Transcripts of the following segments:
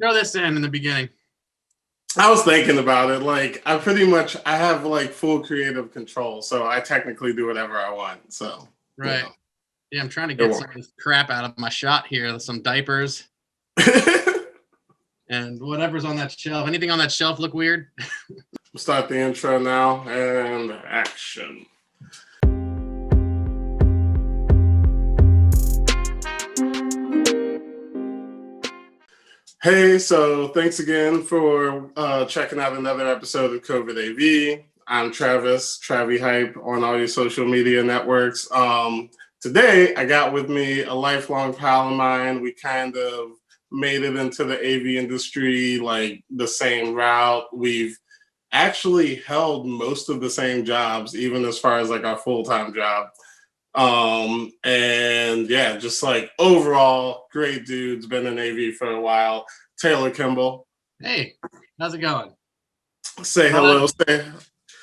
Throw this in the beginning. I was thinking about it. Like, I have like full creative control, so I technically do whatever I want. So, Right. Yeah, I'm trying to it get some won't. of this crap out of my shot here. Some diapers and whatever's on that shelf. Anything on that shelf look weird? Start the intro now and action. Hey, so thanks again for checking out another episode of COVID AV. I'm Travis, Travi Hype on all your social media networks. Today, I got with me a lifelong pal of mine. We kind of made it into the AV industry like the same route. We've actually held most of the same jobs, even as far as like our full-time job. And yeah, just like overall, great dudes, been in AV for a while. Taylor Kimball. Hey, how's it going? Say hello. Say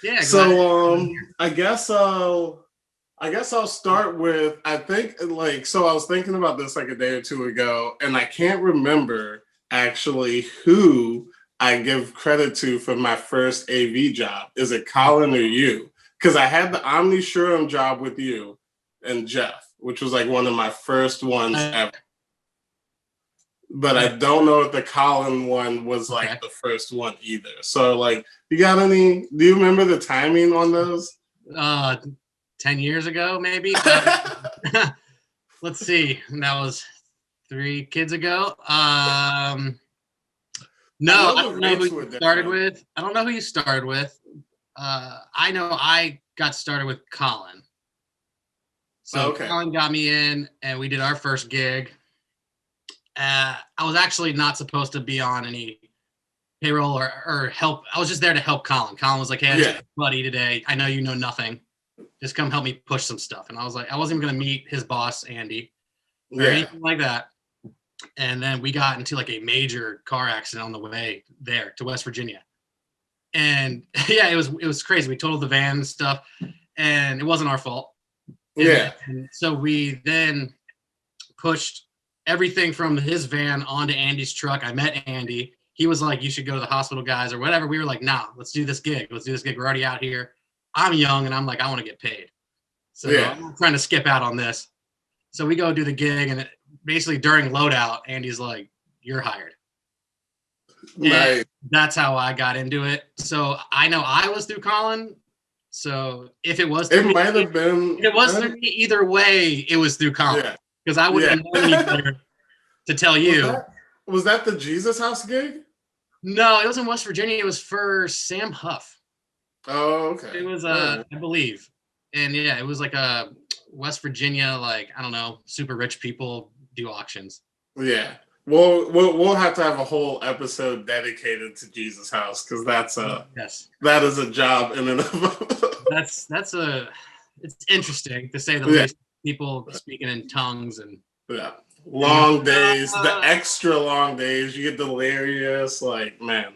Yeah, so. I guess I'll start with I think like so I was thinking about this like a day or two ago, and I can't remember actually who I give credit to for my first AV job. Is it Colin or you? Because I had the Omni Shuram job with you and Jeff, which was like one of my first ones ever. But I don't know if the Colin one was like the first one either. So like, do you remember the timing on those? 10 years ago, maybe. Let's see. That was 3 kids ago. No, I don't know who you started with. I don't know who you started with. I know I got started with Colin. So Colin got me in, and we did our first gig. I was actually not supposed to be on any payroll or help. I was just there to help Colin. Colin was like, "Hey, I just got a buddy today. I know you know nothing. Just come help me push some stuff." And I was like, I wasn't even going to meet his boss, Andy, or anything like that. And then we got into like a major car accident on the way there to West Virginia. And yeah, it was crazy. We totaled the van and stuff, and it wasn't our fault. And so we then pushed everything from his van onto Andy's truck. I met Andy. He was like, "You should go to the hospital, guys," or whatever. We were like, "Nah, let's do this gig. We're already out here." I'm young, and I'm like, I want to get paid. So I'm trying to skip out on this. So we go do the gig, and basically during loadout, Andy's like, "You're hired." Nice. And that's how I got into it. So I know I was through Colin. So if it was through might have been. If it was through me, either way, it was through Colin. Because I wouldn't have known any better to tell you. Was that the Jesus House gig? No, it was in West Virginia. It was for Sam Huff. Oh, okay. It was, I believe. And yeah, it was like a West Virginia, like, I don't know, super rich people do auctions. Yeah. We'll have to have a whole episode dedicated to Jesus House, because that is a job in and of it's interesting to say the least. People speaking in tongues and long days, the extra long days, you get delirious, like, man,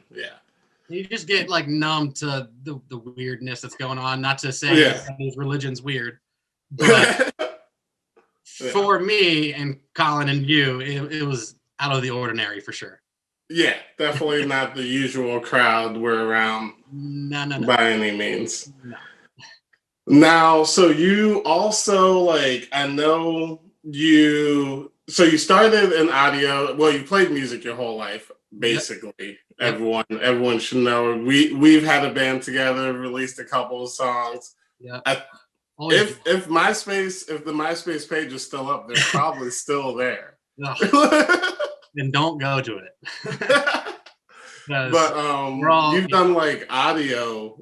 you just get like numb to the weirdness that's going on. Not to say these religion's weird, but for me and Colin and you, it was out of the ordinary for sure. Yeah, definitely not the usual crowd we're around. No. By any means. No. Now, so you also, like, I know you started in audio. Well, you played music your whole life, basically. Yep. Everyone should know. We've had a band together, released a couple of songs. Yeah. If the MySpace page is still up, they're probably still there. No. Then don't go to it. But you've done like audio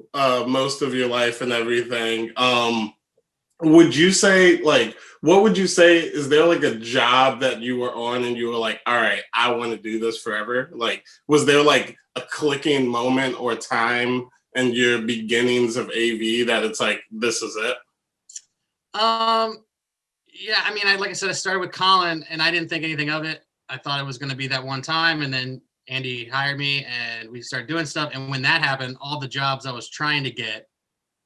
most of your life and everything. Would you say, like, what would you say, is there like a job that you were on and you were like, all right, I want to do this forever? Like, was there like a clicking moment or time in your beginnings of AV that it's like, this is it? Yeah, I mean, like I said, I started with Colin and I didn't think anything of it. I thought it was going to be that one time, and then Andy hired me and we started doing stuff. And when that happened, all the jobs I was trying to get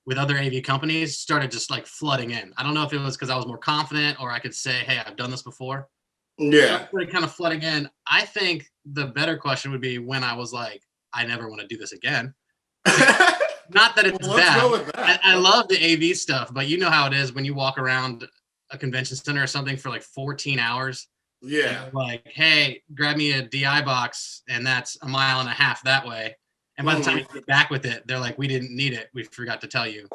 with other AV companies started just like flooding in. I don't know if it was because I was more confident or I could say, hey, I've done this before. Yeah. Kind of flooding in. I think the better question would be when I was like, I never want to do this again. Not that it's bad. Go with that. I love the AV stuff, but you know how it is when you walk around a convention center or something for like 14 hours. Yeah. Like, hey, grab me a DI box, and that's 1.5 miles that way. And by the time you get back with it, they're like, we didn't need it. We forgot to tell you.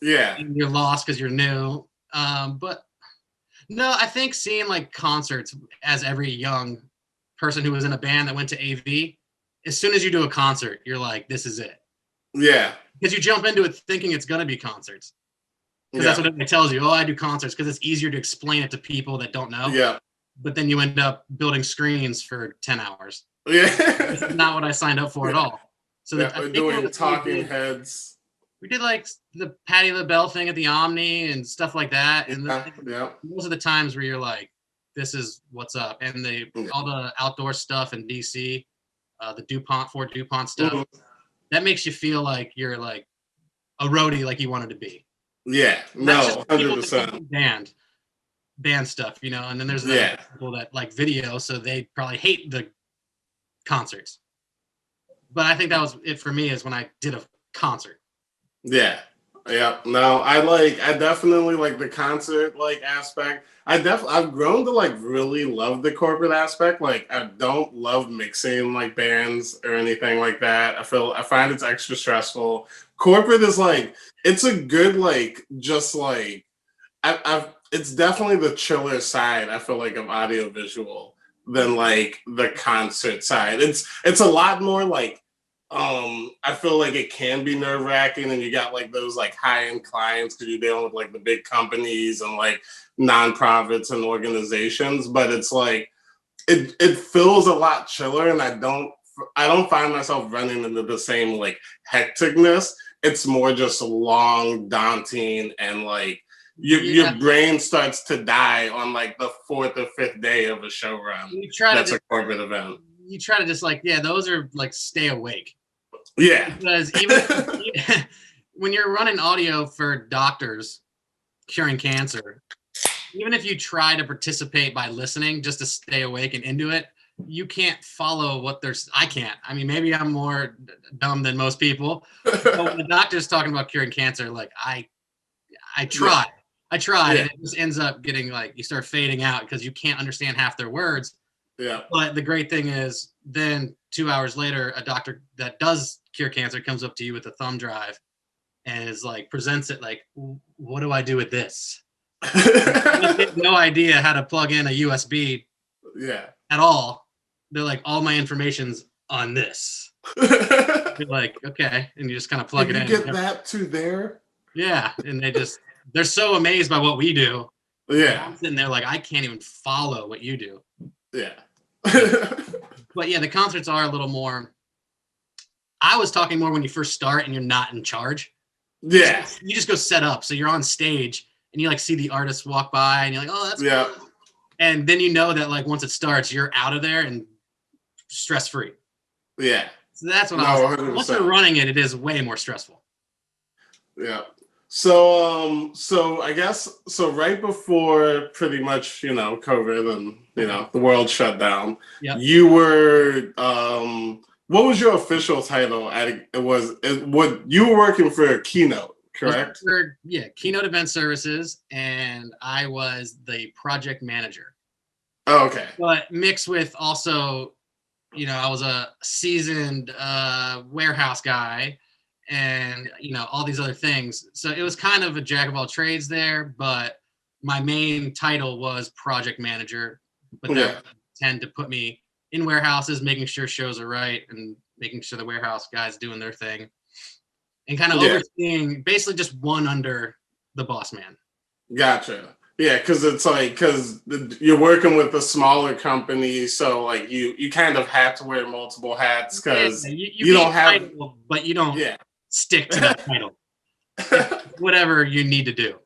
Yeah. And you're lost because you're new. But no, I think seeing like concerts as every young person who was in a band that went to AV, as soon as you do a concert, you're like, this is it. Yeah. Because you jump into it thinking it's going to be concerts. Because that's what it tells you. Oh, I do concerts because it's easier to explain it to people that don't know. Yeah. But then you end up building screens for 10 hours. Yeah. This is not what I signed up for at all. So we're doing talking heads. We did like the Patti LaBelle thing at the Omni and stuff like that. And those are the times where you're like, this is what's up. And all the outdoor stuff in DC, the Fort DuPont stuff, that makes you feel like you're like a roadie like you wanted to be. Yeah, no, 100%. Band stuff, you know, and then there's the people that like video, so they probably hate the concerts. But I think that was it for me, is when I did a concert. Yeah. No, I definitely like the concert like aspect. I've grown to like really love the corporate aspect. Like I don't love mixing like bands or anything like that. I find it's extra stressful. Corporate is like, it's a good like, just like it's definitely the chiller side, I feel like, of audiovisual than like the concert side. It's a lot more like, I feel like it can be nerve-wracking, and you got like those like high-end clients because you're dealing with like the big companies and like nonprofits and organizations, but it's like it feels a lot chiller, and I don't find myself running into the same like hecticness. It's more just long, daunting, and like your brain starts to die on like the 4th or 5th day of a show run. That's a corporate event. You try to just like, those are like stay awake. Yeah. Because even when you're running audio for doctors curing cancer, even if you try to participate by listening just to stay awake and into it, you can't follow what I can't. I mean, maybe I'm more dumb than most people. But when the doctor's talking about curing cancer, like I tried. Yeah. I tried, and it just ends up getting like, you start fading out because you can't understand half their words. Yeah. But the great thing is, then 2 hours later, a doctor that does cure cancer comes up to you with a thumb drive and is like, presents it like, what do I do with this? I have no idea how to plug in a USB at all. They're like, all my information's on this. You're like, okay. And you just kind of plug it in. You get that to there? Yeah. And they're so amazed by what we do. Yeah. I'm sitting there like, I can't even follow what you do. Yeah. But yeah, the concerts are a little more, I was talking more when you first start and you're not in charge. Yeah. You just go set up. So you're on stage and you like see the artists walk by and you're like, oh, that's cool. And then you know that like once it starts, you're out of there and stress-free. Yeah. So that's what I was saying. Once you're running it, it is way more stressful. Yeah. So I guess, right before pretty much, COVID and, the world shut down, you were, what was your official title? You were working for Keynote, correct? Keynote Event Services, and I was the project manager. Oh, okay. But mixed with also, I was a seasoned warehouse guy, and all these other things. So it was kind of a jack of all trades there, but my main title was project manager. But they tend to put me in warehouses, making sure shows are right and making sure the warehouse guys doing their thing, and kind of overseeing, basically just one under the boss man. Gotcha. Yeah, because it's like, you're working with a smaller company, so like you kind of have to wear multiple hats because you don't have, title, but you don't stick to that title. Whatever you need to do.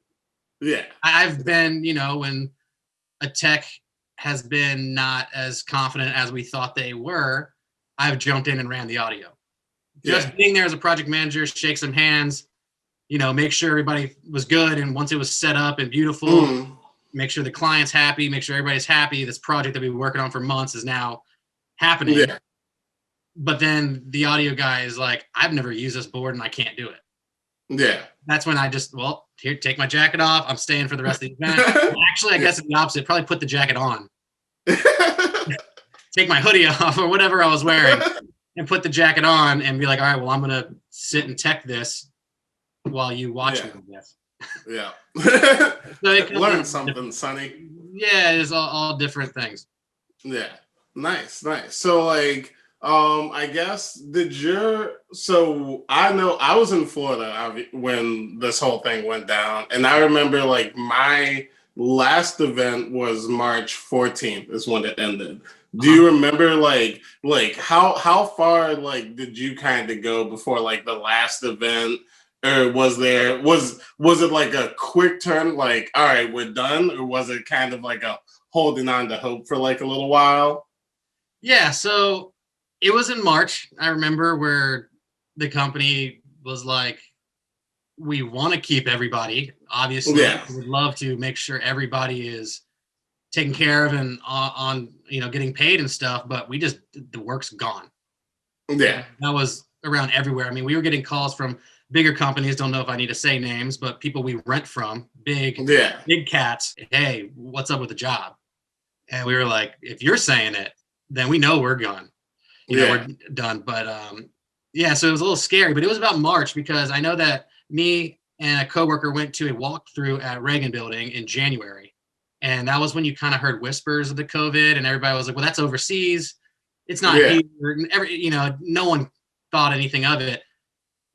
Yeah, I've been, when a tech has been not as confident as we thought they were, I've jumped in and ran the audio. Just being there as a project manager, shake some hands, make sure everybody was good, and once it was set up and beautiful, make sure the client's happy, make sure everybody's happy. This project that we've been working on for months is now happening. Yeah. But then the audio guy is like, I've never used this board and I can't do it. Yeah. That's when I just, well, here, take my jacket off. I'm staying for the rest of the event. Well, actually, I guess it's the opposite. Probably put the jacket on. Take my hoodie off or whatever I was wearing and put the jacket on and be like, all right, well, I'm going to sit and tech this while you watch me, I guess. Yeah. So learn something, Sonny. Yeah, it's all different things. Yeah. Nice. So like, I guess so I know I was in Florida when this whole thing went down, and I remember like my last event was March 14th is when it ended. Do you remember like how far like did you kind of go before like the last event? Or was it like a quick turn, like, all right, we're done? Or was it kind of like a holding on to hope for like a little while? Yeah, so it was in March, I remember, where the company was like, we want to keep everybody. Obviously, we would love to make sure everybody is taken care of and on getting paid and stuff, but the work's gone. Yeah. That was around everywhere. I mean, we were getting calls from bigger companies, don't know if I need to say names, but people we rent from, big cats. Hey, what's up with the job? And we were like, if you're saying it, then we know we're gone. We're done. But so it was a little scary, but it was about March because I know that me and a coworker went to a walkthrough at Reagan Building in January. And that was when you kind of heard whispers of the COVID and everybody was like, well, that's overseas. It's not here. No one thought anything of it.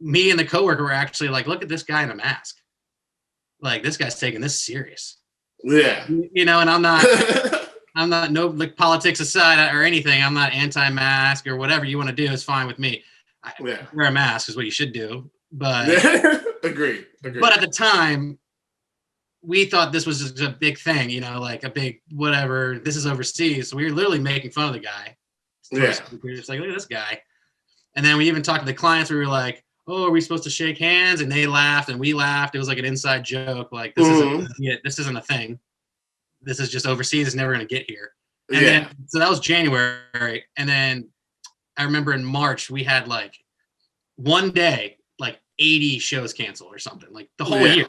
Me and the coworker were actually like, look at this guy in a mask. Like, this guy's taking this serious. Yeah. And I'm not no, like, politics aside or anything. I'm not anti-mask or whatever you want to do is fine with me. Wear a mask is what you should do. But Agreed. But at the time, we thought this was just a big thing, like a big whatever. This is overseas. So we were literally making fun of the guy. It's like, look at this guy. And then we even talked to the clients. We were like, oh, are we supposed to shake hands? And they laughed and we laughed. It was like an inside joke. Like, this isn't a thing. This is just overseas. It's never going to get here. And then, so that was January. And then I remember in March, we had like one day, like 80 shows canceled or something, like the whole year.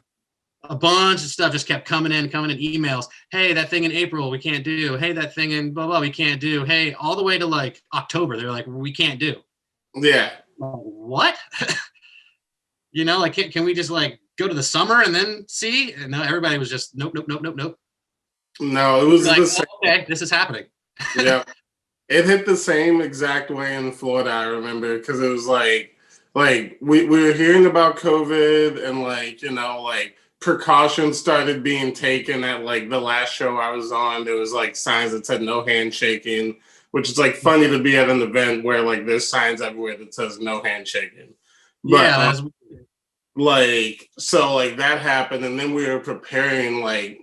A bunch of stuff just kept coming in emails. Hey, that thing in April, we can't do. Hey, that thing in blah, blah, we can't do. Hey, all the way to like October, they're like, we can't do. Yeah. What? Like, can we just like go to the summer and then see? And no, everybody was just nope. No, it was like, the same. Okay, this is happening. Yeah. It hit the same exact way in Florida, I remember, because it was like we were hearing about COVID and like precautions started being taken at like the last show I was on. There was like signs that said no handshaking, which is like funny to be at an event where like there's signs everywhere that says no handshaking. But so that happened, and then we were preparing like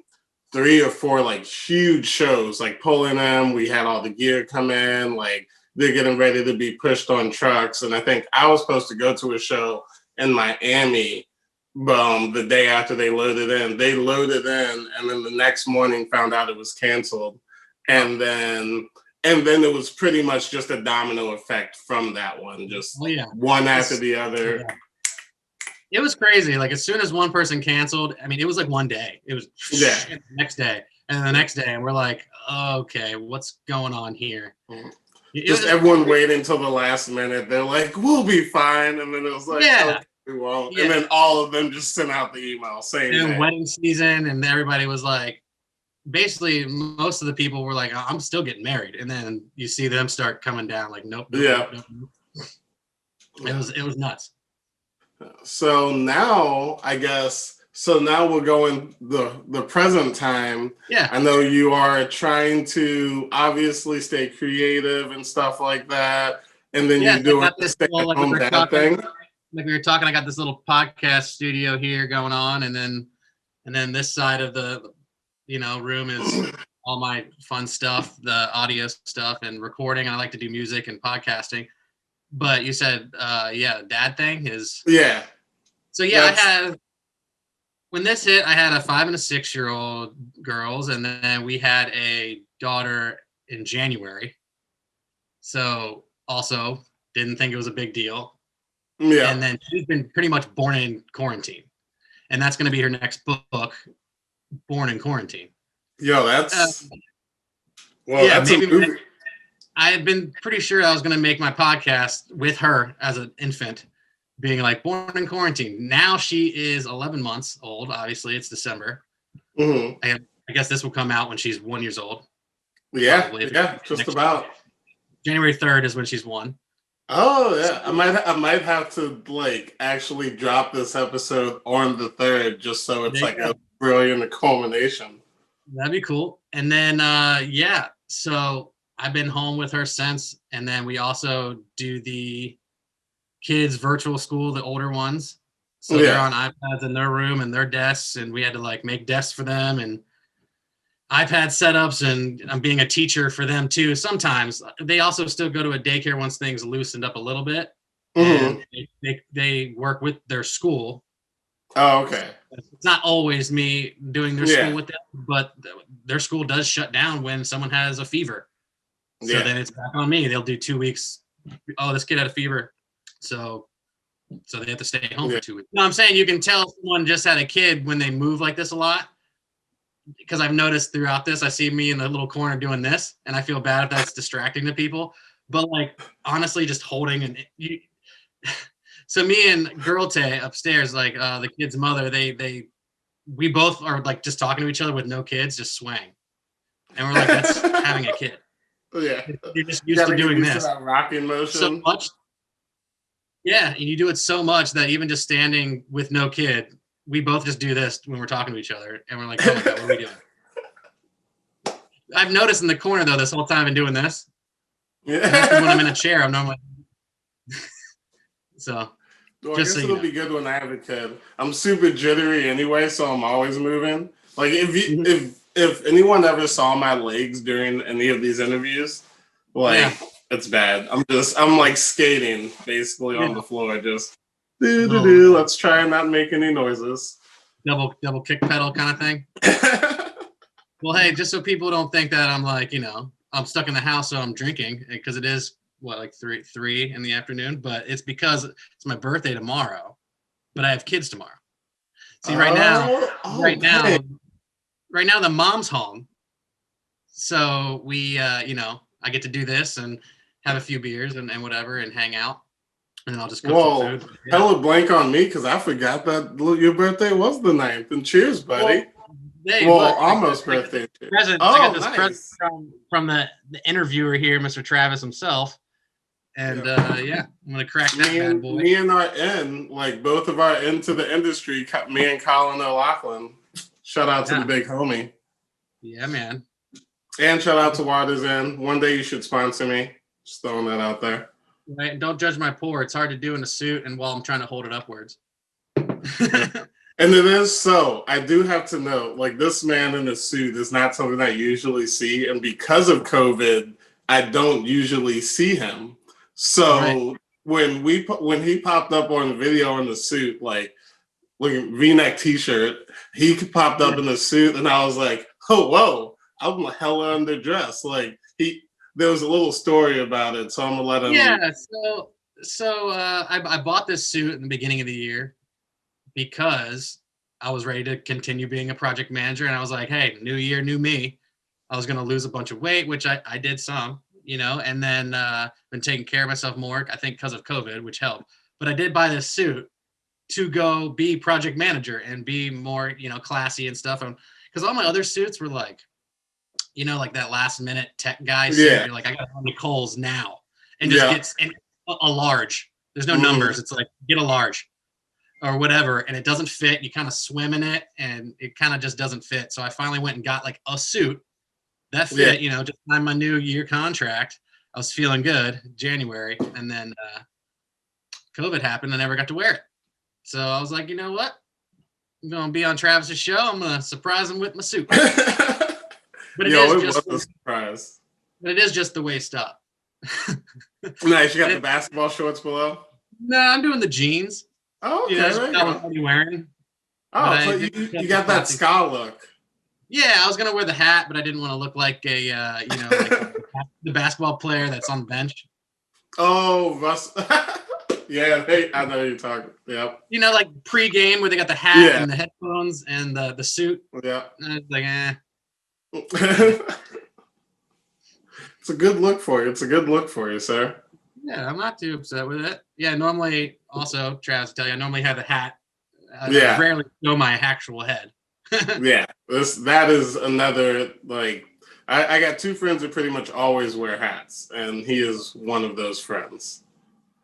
3 or 4 like huge shows, like pulling them. We had all the gear come in, like they're getting ready to be pushed on trucks. And I think I was supposed to go to a show in Miami the day after they loaded in. They loaded in, and then the next morning found out it was canceled. And then it was pretty much just a domino effect from that one, just one after the other. Yeah. It was crazy. Like, as soon as one person canceled, I mean, it was like one day. It was the next day and the next day. And we're like, okay, what's going on here? Just everyone waiting until the last minute. They're like, we'll be fine. And then it was like, okay, we won't. Yeah. And then all of them just sent out the email saying that. Wedding season, and everybody was like, basically, most of the people were like, I'm still getting married. And then you see them start coming down like, nope. It was nuts. So now, I guess, we're going the present time. Yeah. I know you are trying to obviously stay creative and stuff like that. And then you're doing this stay-at-home dad thing. Like we were talking, I got this little podcast studio here going on. And then this side of the, room is all my fun stuff, the audio stuff and recording. I like to do music and podcasting. But you said, dad thing is... Yeah. So, I have... when this hit, I had a 5 and a 6-year-old girls, and then we had a daughter in January. So also didn't think it was a big deal. Yeah. And then she's been pretty much born in quarantine. And that's going to be her next book, Born in Quarantine. Yo, that's that's a movie. I had been pretty sure I was going to make my podcast with her as an infant, being like Born in Quarantine. Now she is 11 months old. Obviously, it's December. Mm-hmm. I guess this will come out when she's 1 year old. Yeah, just about. January 3rd is when she's 1. Oh yeah, I might have to like actually drop this episode on the 3rd just so it's like a brilliant culmination. That'd be cool. And then so I've been home with her since, and then we also do the kids virtual school, the older ones. So they're on iPads in their room and their desks, and we had to like make desks for them and iPad setups, and I'm being a teacher for them too. Sometimes they also still go to a daycare once things loosened up a little bit, and they work with their school. Oh, okay. It's not always me doing their school with them, but their school does shut down when someone has a fever. So then it's back on me. They'll do 2 weeks. Oh, this kid had a fever, so they have to stay home for 2 weeks. No, I'm saying you can tell someone just had a kid when they move like this a lot. Because I've noticed throughout this, I see me in the little corner doing this, and I feel bad if that's distracting to people. But like, honestly, just holding so me and Girl Tay upstairs, like the kid's mother, we both are like just talking to each other with no kids, just swaying, and we're like, that's having a kid. Yeah, you're just used to doing this. That rocking motion. So much. Yeah, and you do it so much that even just standing with no kid. We both just do this when we're talking to each other, and we're like, oh my God, what are we doing? I've noticed in the corner, though, this whole time I've been doing this. Yeah. When I'm in a chair, I'm normally... So, well, I guess it'll be good when I have a kid. I'm super jittery anyway, so I'm always moving. Like, if anyone ever saw my legs during any of these interviews, like, it's bad. I'm like skating, basically, on the floor, just... Let's try and not make any noises. Double kick pedal kind of thing. Well, hey, just so people don't think that I'm like, I'm stuck in the house, so I'm drinking, because it is like 3 in the afternoon. But it's because it's my birthday tomorrow, but I have kids tomorrow. See, right now, the mom's home, so we, I get to do this and have a few beers and whatever and hang out. And then I'll just cook some food. Hella blank on me because I forgot that your birthday was the 9th. And cheers, buddy. Almost birthday. Present. I got this present from the interviewer here, Mr. Travis himself. And I'm gonna crack that bad boy. Me and our like both of our into the industry, me and Colin O'Loughlin. Shout out to the big homie. Yeah, man. And shout out to Waters Inn. One day you should sponsor me. Just throwing that out there. Right, don't judge my pour. It's hard to do in a suit and while I'm trying to hold it upwards. And it is so. I do have to note, like, this man in a suit is not something I usually see. And because of COVID, I don't usually see him. So when he popped up on video in the suit, like V-neck t-shirt, he popped up in the suit and I was like, oh, whoa, I'm hella underdressed. Like, there was a little story about it, so I'm gonna let him. Yeah, so I bought this suit in the beginning of the year because I was ready to continue being a project manager, and I was like, hey, new year, new me. I was gonna lose a bunch of weight, which I did some, and then been taking care of myself more, I think because of COVID, which helped. But I did buy this suit to go be project manager and be more, classy and stuff. Because all my other suits were like, like that last minute tech guy. So you're like, I got to go to Kohl's now and just get a large. There's no numbers. It's like, get a large or whatever. And it doesn't fit. You kind of swim in it and it kind of just doesn't fit. So I finally went and got like a suit that fit, just signed my new year contract. I was feeling good January. And then COVID happened. I never got to wear it. So I was like, you know what? I'm going to be on Travis's show. I'm going to surprise him with my suit. But it was a surprise. But it is just the waist up. Nice. You got the basketball shorts below? No, I'm doing the jeans. Oh, okay. I was already wearing. Oh, so you got that ska look. Yeah, I was gonna wear the hat, but I didn't want to look like a like the basketball player that's on the bench. Oh, Russ. Yeah, I know you're talking. Yep. Like pre-game where they got the hat and the headphones and the suit. Yeah. And it's like, eh. It's a good look for you. It's a good look for you, sir. Yeah, I'm not too upset with it. Yeah, normally, also, Travis, tell you, I normally have a hat. I rarely show my actual head. Yeah, that is another, like, I got two friends who pretty much always wear hats, and he is one of those friends.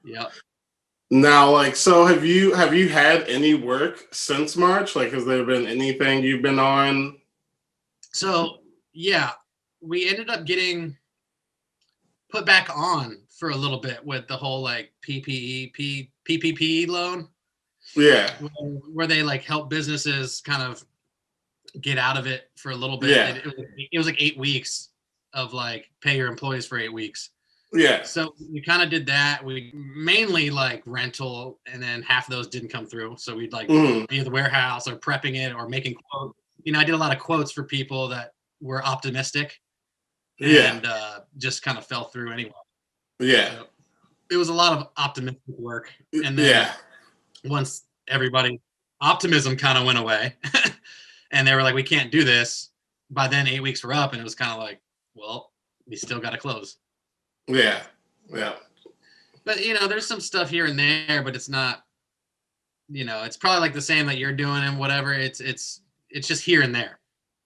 Yep. Now, like, so have you had any work since March? Like, has there been anything you've been on? So, yeah, we ended up getting put back on for a little bit with the whole like PPP loan. Yeah. Where they like help businesses kind of get out of it for a little bit. Yeah. It was like 8 weeks of like pay your employees for 8 weeks. Yeah. So we kind of did that. We mainly like rental, and then half of those didn't come through. So we'd like be at the warehouse or prepping it or making quotes. I did a lot of quotes for people that were optimistic. And just kind of fell through anyway. Yeah. So it was a lot of optimistic work. And then once everybody optimism kind of went away and they were like, we can't do this. By then 8 weeks were up, and it was kind of like, well, we still got to close. Yeah. Yeah. But there's some stuff here and there, but it's not, it's probably like the same that you're doing and whatever. It's just here and there.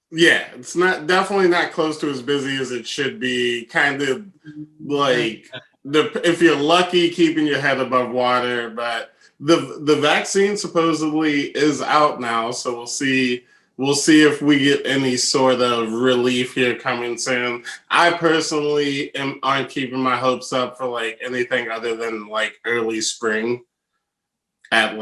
Yeah, it's definitely not close to as busy as it should be. Kind of like if you're lucky, keeping your head above water. But the vaccine supposedly is out now, so we'll see. We'll see if we get any sort of relief here coming soon. I personally aren't keeping my hopes up for like anything other than like early spring. At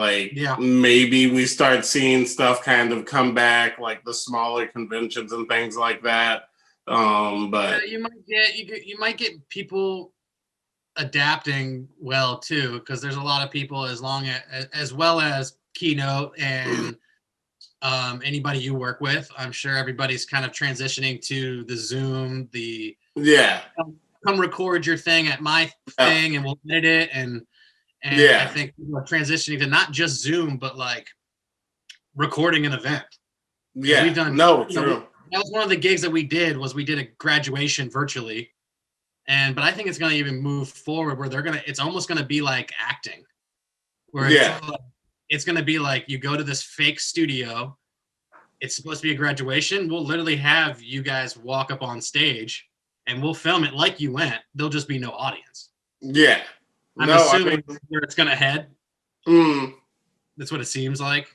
maybe we start seeing stuff kind of come back, like the smaller conventions and things like that. But you might get people adapting well too, because there's a lot of people as well as Keynote and anybody you work with. I'm sure everybody's kind of transitioning to the Zoom, come record your thing at my thing and we'll edit it and I think we're transitioning to not just Zoom, but like recording an event. Yeah, we've done true. That was one of the gigs that we did a graduation virtually, but I think it's going to even move forward where it's almost going to be like acting, where it's going to be like you go to this fake studio. It's supposed to be a graduation. We'll literally have you guys walk up on stage, and we'll film it like you went. There'll just be no audience. Yeah. I'm assuming where it's going to head. That's what it seems like.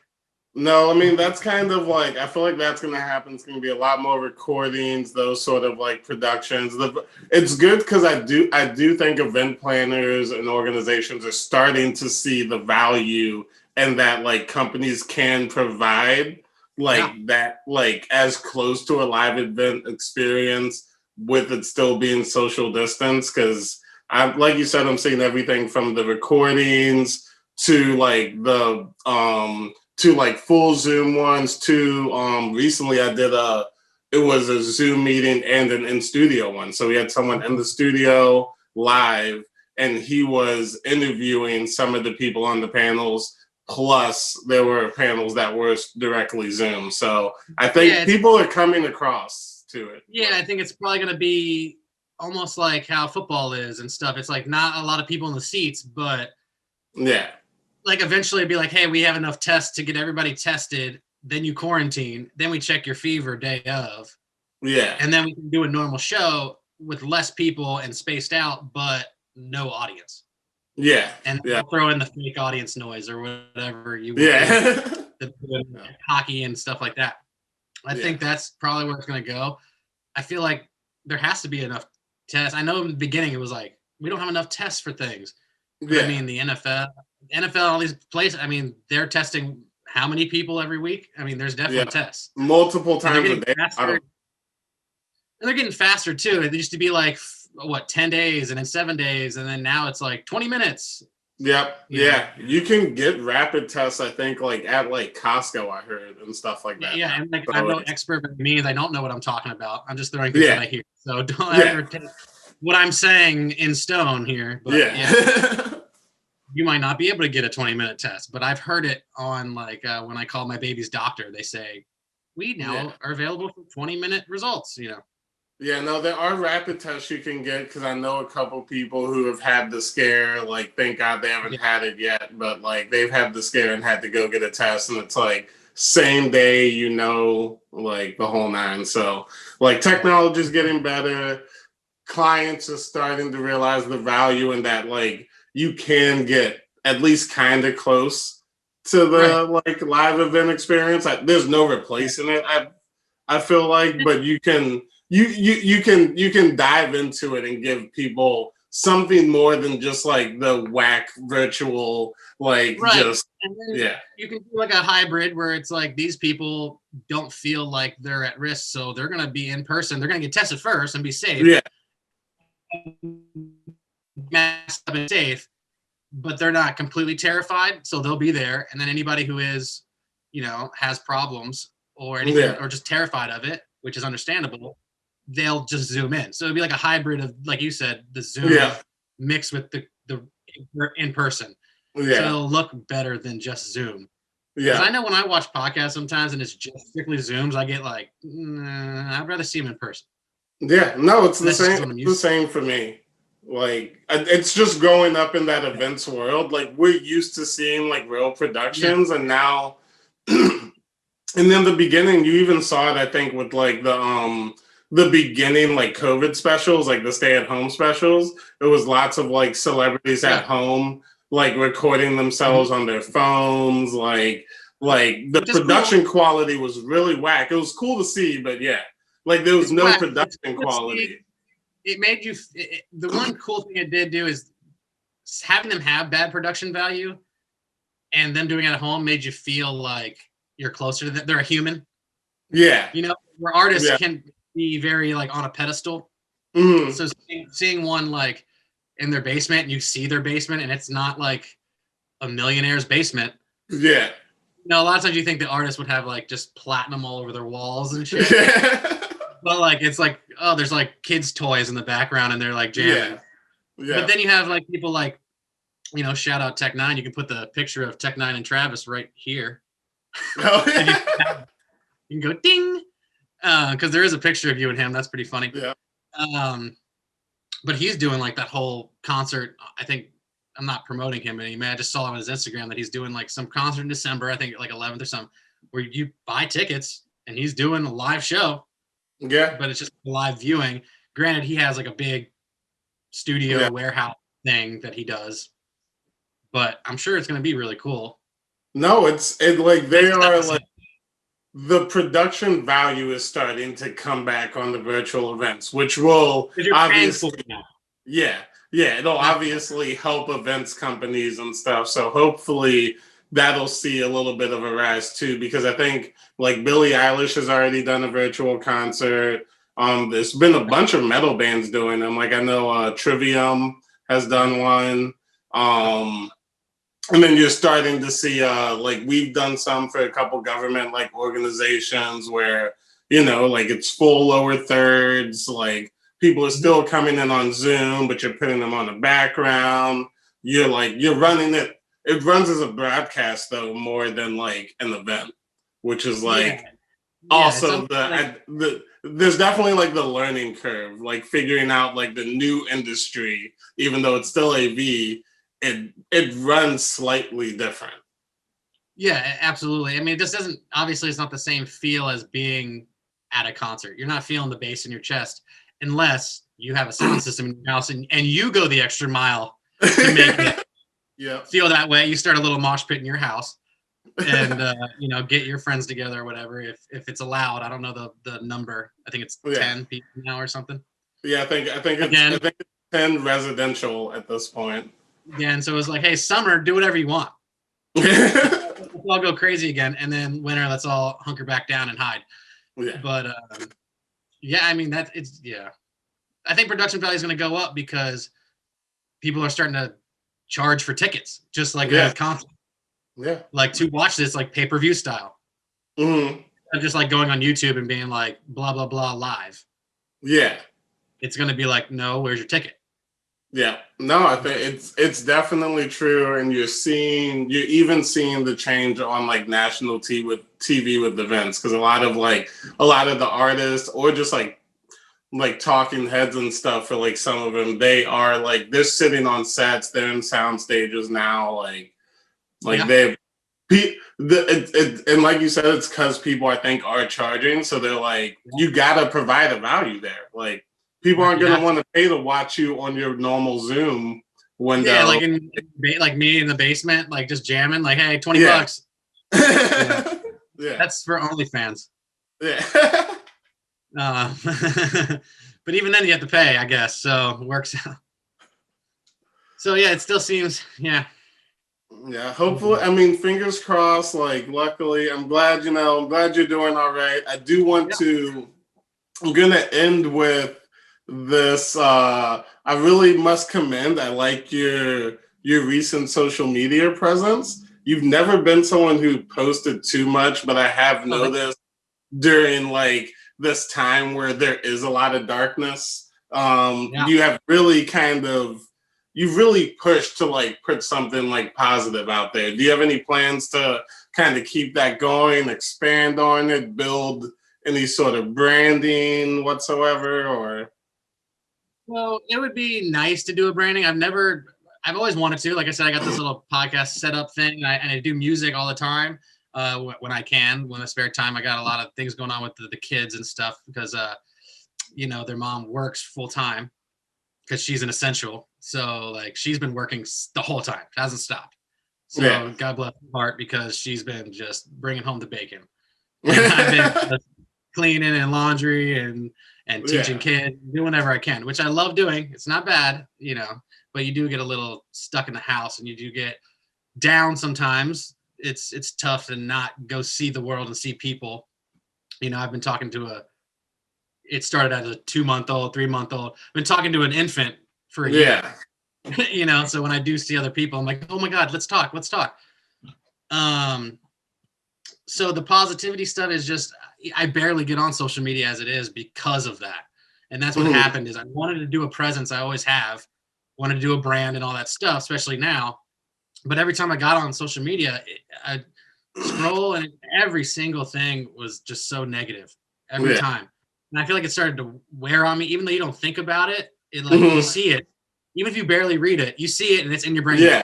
No, I mean, that's kind of like, I feel like that's going to happen. It's going to be a lot more recordings, those sort of like productions. It's good because I do think event planners and organizations are starting to see the value and that like companies can provide that, like as close to a live event experience with it still being social distance. Because like you said, I'm seeing everything from the recordings to like to like full Zoom ones to recently I did it was a Zoom meeting and an in-studio one. So we had someone in the studio live and he was interviewing some of the people on the panels, plus there were panels that were directly Zoom. So I think people are coming across to it. Yeah, I think it's probably going to be almost like how football is and stuff. It's like not a lot of people in the seats, but like eventually it'd be like, hey, we have enough tests to get everybody tested. Then you quarantine. Then we check your fever day of. Yeah. And then we can do a normal show with less people and spaced out, but no audience. Yeah. And we'll throw in the fake audience noise or whatever you want. Yeah. Hockey and stuff like that. I think that's probably where it's going to go. I feel like there has to be enough tests. I know in the beginning it was like, we don't have enough tests for things. I mean, the NFL, all these places, I mean, they're testing how many people every week? I mean, there's definitely tests. Multiple times a day. And they're getting faster, too. It used to be like, 10 days and then 7 days. And then now it's like 20 minutes. Yep. Yeah. You can get rapid tests, I think, like at like Costco, I heard, and stuff like that. Yeah, and like So I'm no expert, but it means I don't know what I'm talking about. I'm just throwing things Yeah. that I hear. So don't Yeah. ever take what I'm saying in stone here. But Yeah. you might not be able to get a 20-minute test, but I've heard it on like when I call my baby's doctor, they say, we now are available for 20-minute results, you know. Yeah, no, there are rapid tests you can get because I know a couple people who have had the scare. Like, thank God they haven't had it yet, but like they've had the scare and had to go get a test, and it's like same day, you know, like the whole nine. So, like, technology is getting better. Clients are starting to realize the value in that. Like, you can get at least kind of close to the like live event experience. There's no replacing it. I feel like, but you can you can dive into it and give people something more than just like the whack virtual just and then you can do like a hybrid where it's like these people don't feel like they're at risk, so they're going to be in person, they're going to get tested first and be safe, masked up and safe, but they're not completely terrified, so they'll be there. And then anybody who is, you know, has problems or anything or just terrified of it, which is understandable, they'll just zoom in. So it'd be like a hybrid of, like you said, the Zoom mixed with the in person. So it'll look better than just Zoom. Because I know when I watch podcasts sometimes and it's just strictly Zooms, I get like, I'd rather see them in person. Yeah, no, it's the same. It's the same for me. Like, it's just growing up in that events world. Like, we're used to seeing like real productions, and now, and in the beginning, you even saw it. I think with like the beginning like COVID specials, like the stay-at-home specials. It was lots of like celebrities at home, like recording themselves on their phones. Like the production quality was really whack. It was cool to see, but like there was no production quality. It made you. The one cool thing it did do is having them have bad production value, and them doing it at home made you feel like you're closer to them. They're a human. Yeah, you know, where artists can be very like on a pedestal. So seeing one like in their basement, and you see their basement, and it's not like a millionaire's basement. Yeah. You know, a lot of times you think the artist would have like just platinum all over their walls and shit. But like it's like, oh, there's like kids' toys in the background and they're like jamming. But then you have like people like, you know, shout out Tech Nine. You can put the picture of Tech Nine and Travis right here. You can go ding, because there is a picture of you and him. That's pretty funny. But he's doing like that whole concert. I think I'm not promoting him anymore. I just saw on his Instagram that he's doing like some concert in December. I think like 11th or something, where you buy tickets and he's doing a live show. Yeah, but it's just live viewing. Granted, he has like a big studio warehouse thing that he does, but I'm sure it's going to be really cool. No, it's like they are like the production value is starting to come back on the virtual events, which will obviously, it'll obviously help events companies and stuff. So hopefully that'll see a little bit of a rise too, because I think like Billie Eilish has already done a virtual concert. There's been a bunch of metal bands doing them. Like I know Trivium has done one. And then you're starting to see like we've done some for a couple government like organizations where, you know, like it's full lower thirds, like people are still coming in on Zoom, but you're putting them on the background. You're running it. It runs as a broadcast though, more than like an event, which is like also there's definitely like the learning curve, like figuring out like the new industry, even though it's still AV, it runs slightly different. Yeah, absolutely. I mean, this doesn't, obviously it's not the same feel as being at a concert. You're not feeling the bass in your chest unless you have a sound system in your house and you go the extra mile to make it feel that way. You start a little mosh pit in your house and you know, get your friends together or whatever if it's allowed. I don't know the number. I think it's 10 people now or something. Yeah, I think it's 10 residential at this point. Again, so it was like, hey, summer, do whatever you want. Let's all go crazy again, and then winter, let's all hunker back down and hide. But I mean I think production value is going to go up because people are starting to charge for tickets, just like a concert. Yeah. Like to watch this like pay-per-view style. Mm-hmm. I'm just like going on YouTube and being like blah blah blah live. Yeah. It's gonna be like, no, where's your ticket? Yeah. No, I think it's definitely true, and you're even seeing the change on like national TV with events, because a lot of the artists or just like talking heads and stuff for like some of them, they're sitting on sets, they're in sound stages now, they've and like you said, it's because people I think are charging, so they're like, you gotta provide a value there. Like people aren't gonna want to pay to watch you on your normal Zoom window. Yeah, like me in the basement, like just jamming, like, hey, $20. Yeah. That's for OnlyFans. Yeah. But even then you have to pay, I guess. So it works out. So yeah, it still seems, yeah. Yeah, hopefully, I mean, fingers crossed, like, luckily, I'm glad you're doing all right. I do want I'm going to end with this. I really must commend, I like your recent social media presence. You've never been someone who posted too much, but I have noticed during like this time where there is a lot of darkness, you have really you've really pushed to like put something like positive out there. Do you have any plans to kind of keep that going, expand on it, build any sort of branding whatsoever? Or Well, it would be nice to do a branding. I've always wanted to. Like I said, I got this little podcast setup thing, and I do music all the time when I can, when I spare time. I got a lot of things going on with the kids and stuff because, their mom works full time because she's an essential. So like she's been working the whole time, hasn't stopped. So God bless her heart, because she's been just bringing home the bacon. And I've been just cleaning and laundry and teaching kids, doing whatever I can, which I love doing. It's not bad, but you do get a little stuck in the house and you do get down sometimes. It's tough to not go see the world and see people. I've been talking to it started as a 2-month-old, 3-month-old. I've been talking to an infant for a year. So when I do see other people, I'm like, oh my God, let's talk. So the positivity stuff is just, I barely get on social media as it is because of that. And that's what happened is I wanted to do a presence. I always have wanted to do a brand and all that stuff, especially now. But every time I got on social media, I scroll and every single thing was just so negative every time. And I feel like it started to wear on me, even though you don't think about it. You see it, even if you barely read it, you see it and it's in your brain. Yeah.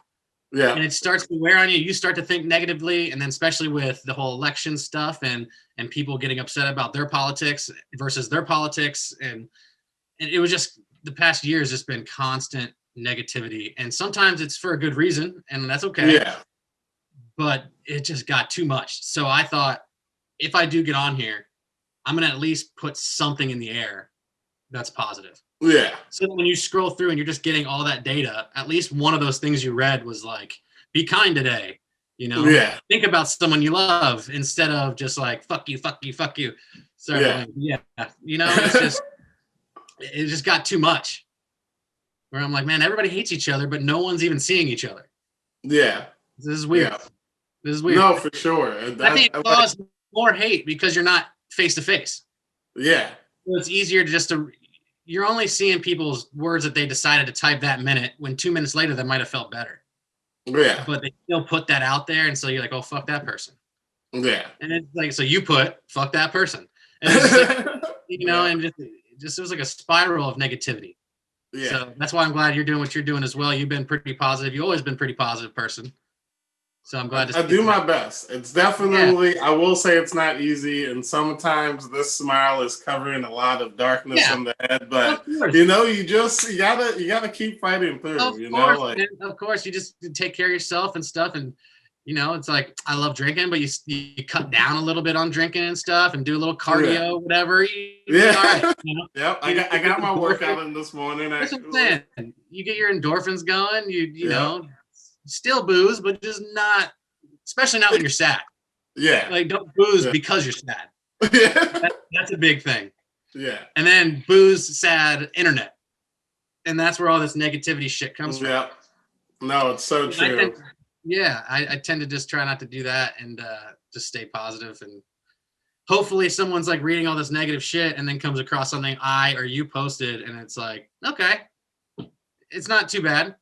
And it starts to wear on you. You start to think negatively. And then especially with the whole election stuff and people getting upset about their politics versus their politics. And it was just, the past year has just been constant negativity. And sometimes it's for a good reason, and that's okay. Yeah. But it just got too much. So I thought, if I do get on here, I'm going to at least put something in the air that's positive. Yeah. So when you scroll through and you're just getting all that data, at least one of those things you read was like, be kind today, think about someone you love instead of just like, fuck you. So it's just, it just got too much where I'm like, man, everybody hates each other, but no one's even seeing each other. Yeah. This is weird. Yeah. This is weird. No, for sure. I think it causes more hate because you're not face to face. Yeah. So it's easier to you're only seeing people's words that they decided to type that minute, when 2 minutes later that might have felt better. Yeah. But they still put that out there, and so you're like, oh, fuck that person. Yeah. And it's like, so you put fuck that person. And it's like, and just it was like a spiral of negativity. Yeah. So that's why I'm glad you're doing what you're doing as well. You've been pretty positive. You've always been a pretty positive person. So I'm glad I do my best. It's definitely, I will say it's not easy. And sometimes this smile is covering a lot of darkness on the head. But, you gotta keep fighting through, Of course, you just take care of yourself and stuff. And, it's like, I love drinking, but you cut down a little bit on drinking and stuff and do a little cardio, whatever. All right, Yep. I got my workout in this morning. That's what I'm saying. You get your endorphins going, you know, still booze, but just not, especially not when you're sad. Yeah. Like, don't booze because you're sad. Yeah. That's a big thing. Yeah. And then booze, sad, internet. And that's where all this negativity shit comes from. Yeah. No, it's so true. I tend to just try not to do that and just stay positive, and hopefully someone's like reading all this negative shit and then comes across something I or you posted and it's like, okay, it's not too bad.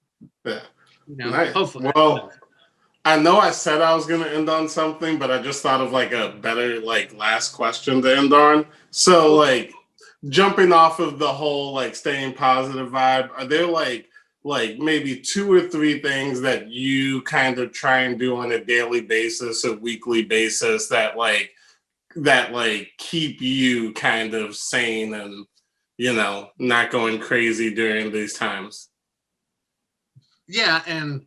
Yeah. Nice. Hopefully. Well, I know I said I was going to end on something, but I just thought of like a better like last question to end on. So like jumping off of the whole like staying positive vibe, are there like maybe 2 or 3 things that you kind of try and do on a daily basis, a weekly basis that keep you kind of sane and not going crazy during these times? Yeah, and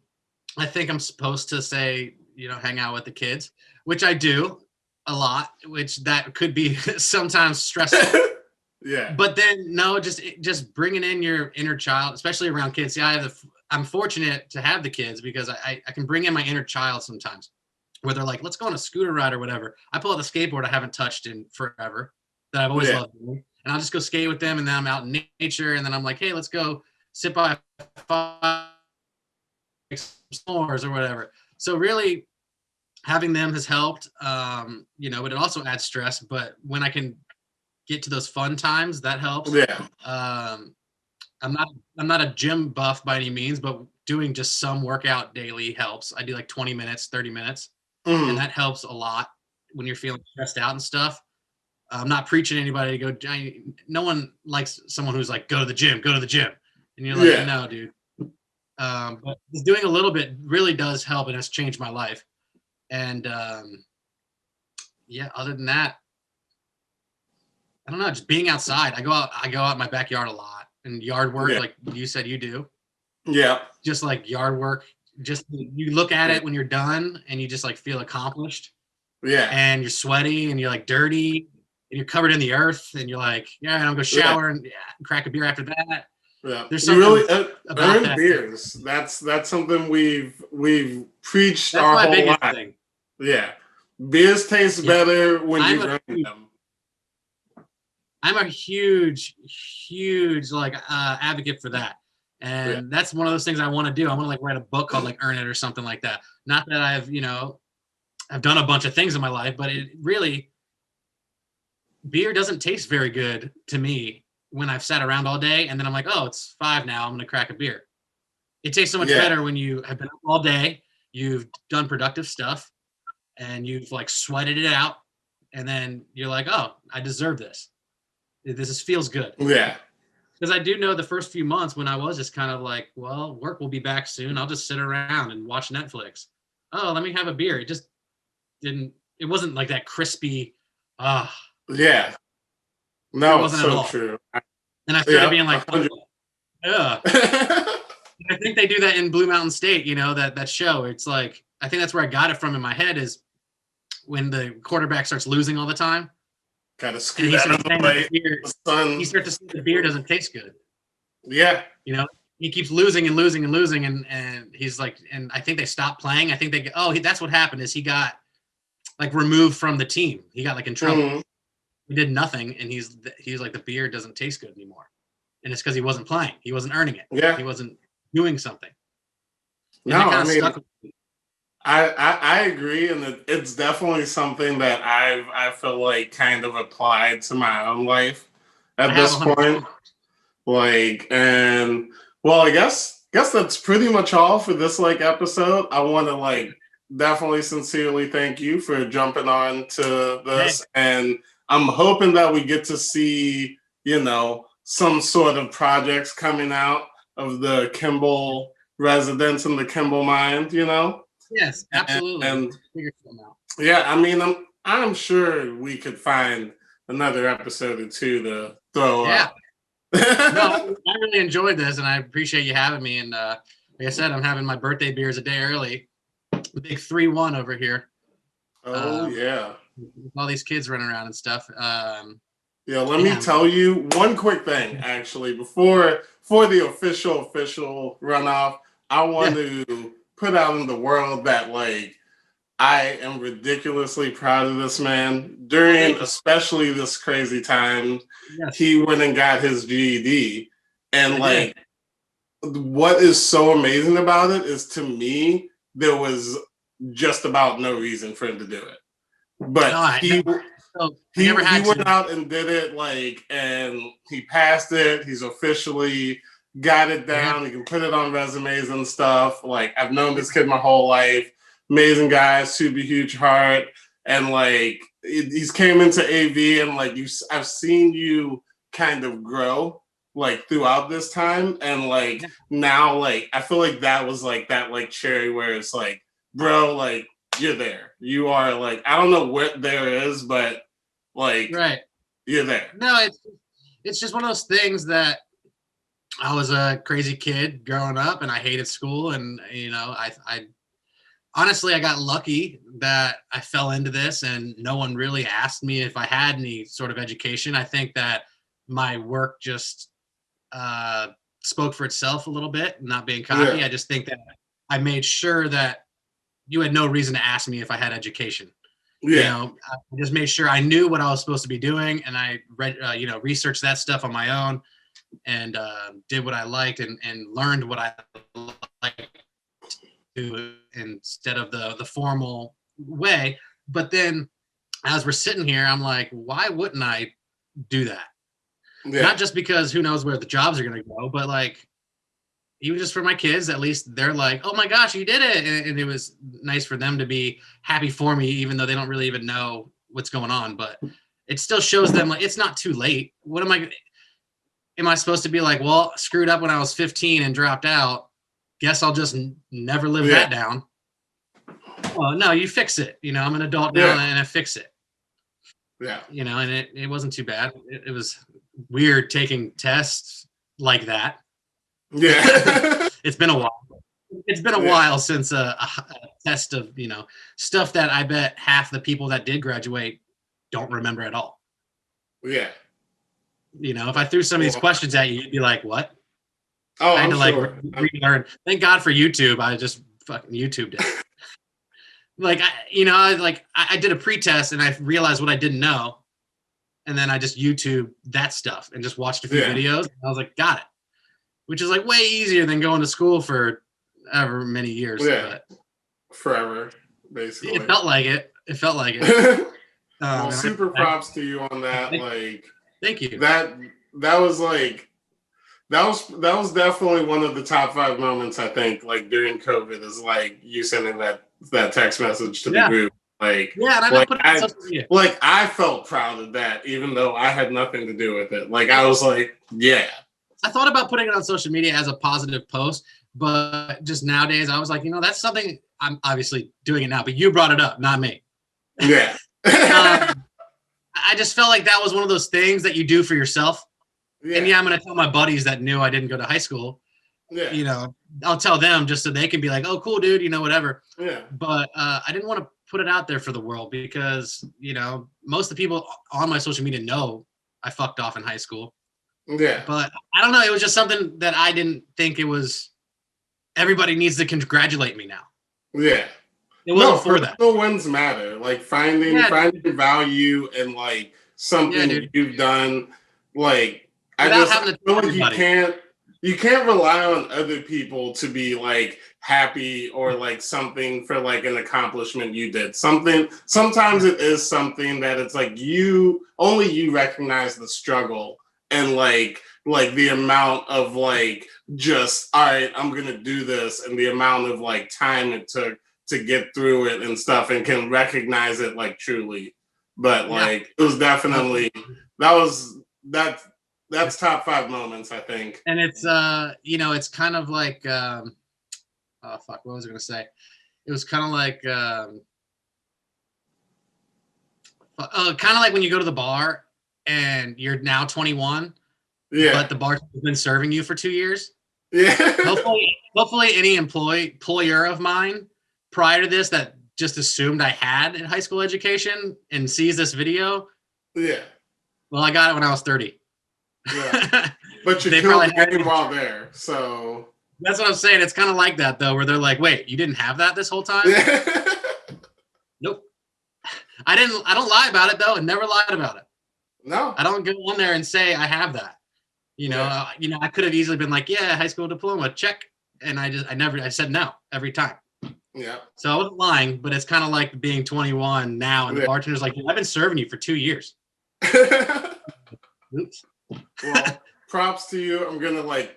I think I'm supposed to say, hang out with the kids, which I do a lot, which that could be sometimes stressful. Yeah. But then no, just bringing in your inner child, especially around kids. See, I'm fortunate to have the kids because I can bring in my inner child sometimes, where they're like, let's go on a scooter ride or whatever. I pull out the skateboard I haven't touched in forever that I've always loved doing. And I'll just go skate with them, and then I'm out in nature, and then I'm like, hey, let's go sit by a fire, s'mores or whatever. So really having them has helped, but it also adds stress. But when I can get to those fun times, that helps. Yeah. I'm not a gym buff by any means, but doing just some workout daily helps. I do like 20 minutes, 30 minutes, and that helps a lot when you're feeling stressed out and stuff. I'm not preaching anybody to go. No one likes someone who's like, go to the gym, and you're like, no, dude. But just doing a little bit really does help, and has changed my life. And other than that, I don't know, just being outside. I go out in my backyard a lot, and yard work, like you said you do. Yeah. Just like yard work, just you look at it when you're done and you just like feel accomplished. Yeah. And you're sweaty and you're like dirty and you're covered in the earth and you're like, yeah, I'm gonna go shower and crack a beer after that. Yeah. There's something really about that. Beers. That's something we've preached our whole life. Thing. Yeah. Beers taste better when you drink them. I'm a huge like advocate for that. And that's one of those things I want to do. I want to like write a book called like Earn It or something like that. Not that I've done a bunch of things in my life, but it really, beer doesn't taste very good to me when I've sat around all day and then I'm like, oh, it's 5 now, I'm going to crack a beer. It tastes so much better when you have been up all day, you've done productive stuff, and you've like sweated it out, and then you're like, oh, I deserve this. This feels good. Yeah. Because I do know the first few months when I was just kind of like, well, work will be back soon. I'll just sit around and watch Netflix. Oh, let me have a beer. It just it wasn't like that crispy. Yeah. No, it's so true. And I started being like, yeah. I think they do that in Blue Mountain State, that show. It's like, I think that's where I got it from in my head, is when the quarterback starts losing all the time. Kind of scoot out of the way. He starts to see the beer doesn't taste good. Yeah. He keeps losing and losing and losing, and he's like, and I think they stopped playing. I think that's what happened, is he got like removed from the team. He got like in trouble. Mm-hmm. He did nothing, and he's like, the beer doesn't taste good anymore, and it's because he wasn't playing. He wasn't earning it. Yeah. He wasn't doing something. And no, I mean, I agree, and it's definitely something that I feel like kind of applied to my own life at this point. Like, and well, I guess that's pretty much all for this like episode. I want to like definitely sincerely thank you for jumping on to this, and I'm hoping that we get to see some sort of projects coming out of the Kimball residents and the Kimball mind. Yes, absolutely. And yeah, I mean, I'm sure we could find another episode or 2 to throw up. No, I really enjoyed this, and I appreciate you having me. And like I said, I'm having my birthday beers a day early. The big 3-1 over here. Oh yeah. With all these kids running around and stuff. Let me tell you one quick thing, actually, before the official runoff. I want to put out in the world that like I am ridiculously proud of this man during especially this crazy time. He went and got his GED, and like what is so amazing about it is, to me, there was just about no reason for him to do it. But he went out and did it, like, and he passed it. He's officially got it down. He can put it on resumes and stuff. Like, I've known this kid my whole life. Amazing guy, super huge heart. And like, he's came into AV, and like, I've seen you kind of grow like throughout this time. And like, now, like, I feel like that was like that, like, cherry where it's like, bro, like, you're there. You are, like, I don't know what there is, but like, right, you're there. No, it's just one of those things that I was a crazy kid growing up, and I hated school, and you know, I honestly, I got lucky that I fell into this, and no one really asked me if I had any sort of education. I think that my work just spoke for itself a little bit, not being cocky. I just think that I made sure that you had no reason to ask me if I had education. You know, I just made sure I knew what I was supposed to be doing, and I read, researched that stuff on my own, and did what I liked, and learned what I liked to, instead of the formal way. But then, as we're sitting here, I'm like, why wouldn't I do that? Not just because who knows where the jobs are going to go, but like, even just for my kids, at least they're like, oh my gosh, you did it. And it was nice for them to be happy for me, even though they don't really even know what's going on. But it still shows them, like, it's not too late. What am I supposed to be like, well, screwed up when I was 15 and dropped out. Guess I'll just never live that down. Well, no, you fix it. You know, I'm an adult now, and I fix it. Yeah. You know, and it wasn't too bad. It was weird taking tests like that. Yeah. It's been a while. It's been a while since a test of, you know, stuff that I bet half the people that did graduate don't remember at all. Yeah. You know, if I threw some of these questions at you, you'd be like, what? Oh, I had to sure. relearn. Thank God for YouTube. I just fucking YouTubed it. Like, I did a pre-test and I realized what I didn't know. And then I just YouTube that stuff and just watched a few videos. And I was like, got it. Which is like way easier than going to school for ever many years. Yeah. But forever, basically. It felt like it. Well, super props to you on that. Thank you. That was like, that was definitely one of the top 5 moments, I think, like during COVID, is like you sending that text message to the group. Like, I felt proud of that, even though I had nothing to do with it. Like, I was like, yeah. I thought about putting it on social media as a positive post, but just nowadays I was like, you know, that's something, I'm obviously doing it now, but you brought it up, not me. Yeah. I just felt like that was one of those things that you do for yourself. Yeah. And I'm going to tell my buddies that knew I didn't go to high school. Yeah. You know, I'll tell them just so they can be like, oh, cool, dude, you know, whatever. Yeah. But I didn't want to put it out there for the world because, you know, most of the people on my social media know I fucked off in high school. Yeah. But I don't know. It was just something that I didn't think it was. Everybody needs to congratulate me now. Yeah. It wasn't for that. Personal wins matter. Like finding value in like something you've done. Like, without having to feel like you can't rely on other people to be like happy or like something for like an accomplishment you did. Sometimes it is something that it's like only you recognize the struggle and like the amount of like just, all right, I'm gonna do this, and the amount of like time it took to get through it and stuff, and can recognize it like truly. But like it was definitely that's top 5 moments, I think. And it's you know, it's kind of like oh fuck, what was I gonna say? It was kind of like kind of like when you go to the bar and you're now 21, but the bartender's been serving you for 2 years. Yeah. Hopefully any employer of mine prior to this that just assumed I had a high school education and sees this video. Yeah. Well, I got it when I was 30. Yeah. But you killed the game while there, so that's what I'm saying. It's kind of like that though, where they're like, "Wait, you didn't have that this whole time?" Nope. I don't lie about it though, and never lied about it. No. I don't go on there and say I have that. I could have easily been like, yeah, high school diploma, check. And I said no every time. Yeah. So I wasn't lying, but it's kind of like being 21 now. And the bartender's like, I've been serving you for 2 years. Oops. Well, props to you. I'm going to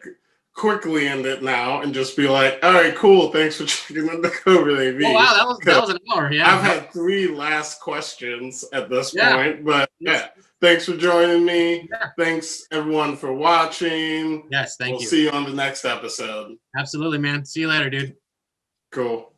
quickly end it now and just be like, all right, cool. Thanks for checking in the COVID AV. Oh, wow. That was an hour. Yeah. I've had 3 last questions at this point, but thanks for joining me. Yeah. Thanks everyone for watching. Yes. Thank you. We'll see you on the next episode. Absolutely, man. See you later, dude. Cool.